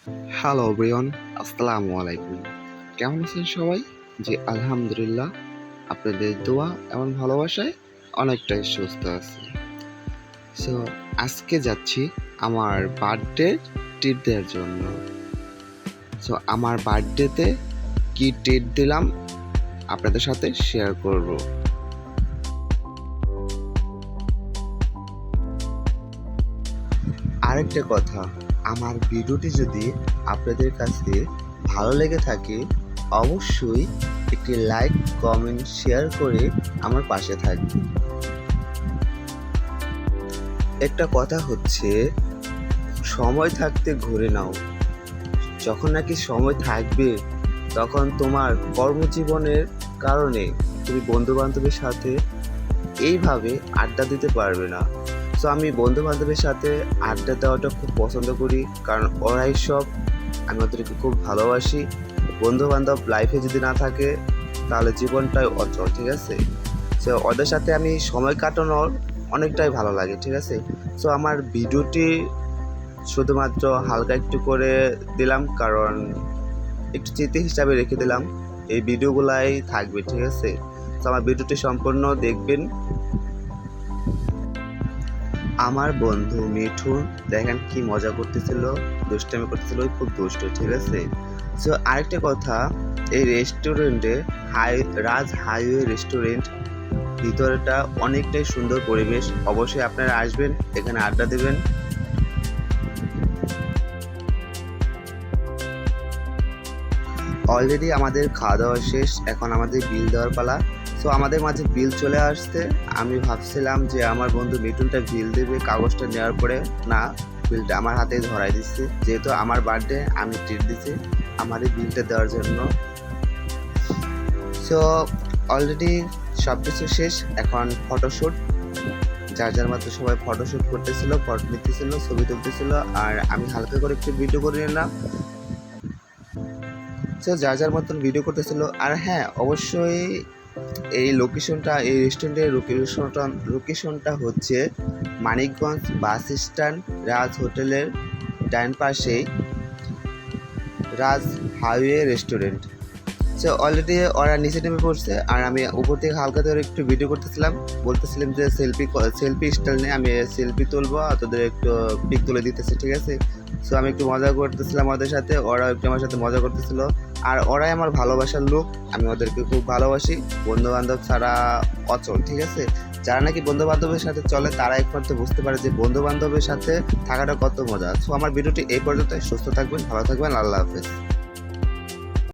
Hello everyone, আসসালামু আলাইকুম। কেমন আছেন সবাই? জি আলহামদুলিল্লাহ, আপনাদের দোয়া এবং ভালোবাসায় অনেকটাই সুস্থ আছি। সো আজকে যাচ্ছি আমার বার্থডে ট্রিট দেওয়ার জন্য। সো আমার বার্থডেতে কি ট্রিট দিলাম আপনাদের সাথে শেয়ার করব। আরেকটা কথা, আমার ভিডিওটি যদি আপনাদের কাছে ভালো লেগে থাকে অবশ্যই একটি লাইক, কমেন্ট, শেয়ার করে আমার পাশে থাকবে। একটা কথা হচ্ছে, সময় থাকতে ঘুরে নাও। যখন নাকি সময় থাকবে তখন তোমার কর্মজীবনের কারণে তুমি বন্ধু বান্ধবের সাথে এইভাবে আড্ডা দিতে পারবে না। সো আমি বন্ধু বান্ধবের সাথে আড্ডা দেওয়াটা খুব পছন্দ করি, কারণ ওরাই সব। আমি ওদেরকে খুব ভালোবাসি। বন্ধু বান্ধব লাইফে যদি না থাকে তাহলে জীবনটাই অচল, ঠিক আছে? সো ওদের সাথে আমি সময় কাটানোর অনেকটাই ভালো লাগে, ঠিক আছে? সো আমার ভিডিওটি শুধুমাত্র হালকা একটু করে দিলাম, কারণ একটু স্মৃতি হিসাবে রেখে দিলাম। এই ভিডিওগুলাই থাকবে, ঠিক আছে? তো আমার ভিডিওটি সম্পূর্ণ দেখবেন। আমার বন্ধু মিঠুন দেখেন কি মজা করতেছিল, দুষ্টামি করতেছিল, খুব দুষ্ট, ঠিক আছে? সো আরেকটা কথা, এই রেস্টুরেন্টে রাজ হাইওয়ে রেস্টুরেন্ট, ভিতরটা অনেকটাই সুন্দর পরিবেশ। অবশ্যই আপনারা আসবেন, এখানে আড্ডা দেবেন। অলরেডি আমাদের খাওয়া দাওয়া শেষ, এখন আমাদের বিল দেওয়ার পালা। সো আমাদের মাঝে বিল চলে আসছে। আমি ভাবছিলাম যে আমার বন্ধু মিঠুনটা বিল দেবে কাগজটা নেওয়ার পরে, না, বিলটা আমার হাতে ধরাই দিচ্ছে। যেহেতু আমার বার্থডে, আমি ট্রিট দিচ্ছি আমার এই বিলটা দেওয়ার জন্য। সো অলরেডি সব কিছু শেষ, এখন ফটোশ্যুট। যার যার মতো সবাই ফটোশ্যুট করতেছিল, ফটো নিতেছিল, ছবি তুলতেছিল, আর আমি হালকা করে একটু ভিডিও করে নিলাম। সো যার যার মতন ভিডিও করতেছিল। আর হ্যাঁ, অবশ্যই এই রেস্টুরেন্টের লোকেশনটা হচ্ছে মানিকগঞ্জ বাস স্ট্যান্ড, রাজ হোটেলের ডান পাশেই রাজ হাইওয়ে রেস্টুরেন্ট। সো অলরেডি ওরা নিচে নেমে পড়ছে, আর আমি উপর থেকে হালকা করে একটু ভিডিও করতেছিলাম। বলতেছিলাম যে সেলফি স্টাইল নিয়ে আমি সেলফি তুলবো, আর তোদের একটু পিক তুলে দিতেছে, ঠিক আছে? সো আমি একটু মজা করতেছিলাম ওদের সাথে, ওরাও একটু আমার সাথে মজা করতেছিল। আর ওরাই আমার ভালোবাসার লোক, আমি ওদেরকে খুব ভালোবাসি। বন্ধু বান্ধব ছাড়া অচল, ঠিক আছে? যারা নাকি বন্ধু বান্ধবের সাথে চলে তারা একমাত্র বুঝতে পারে যে বন্ধু বান্ধবের সাথে থাকাটা কত মজা। সো আমার ভিডিওটি এই পর্যন্ত। সুস্থ থাকবেন, ভালো থাকবেন, আল্লাহ হাফেজ।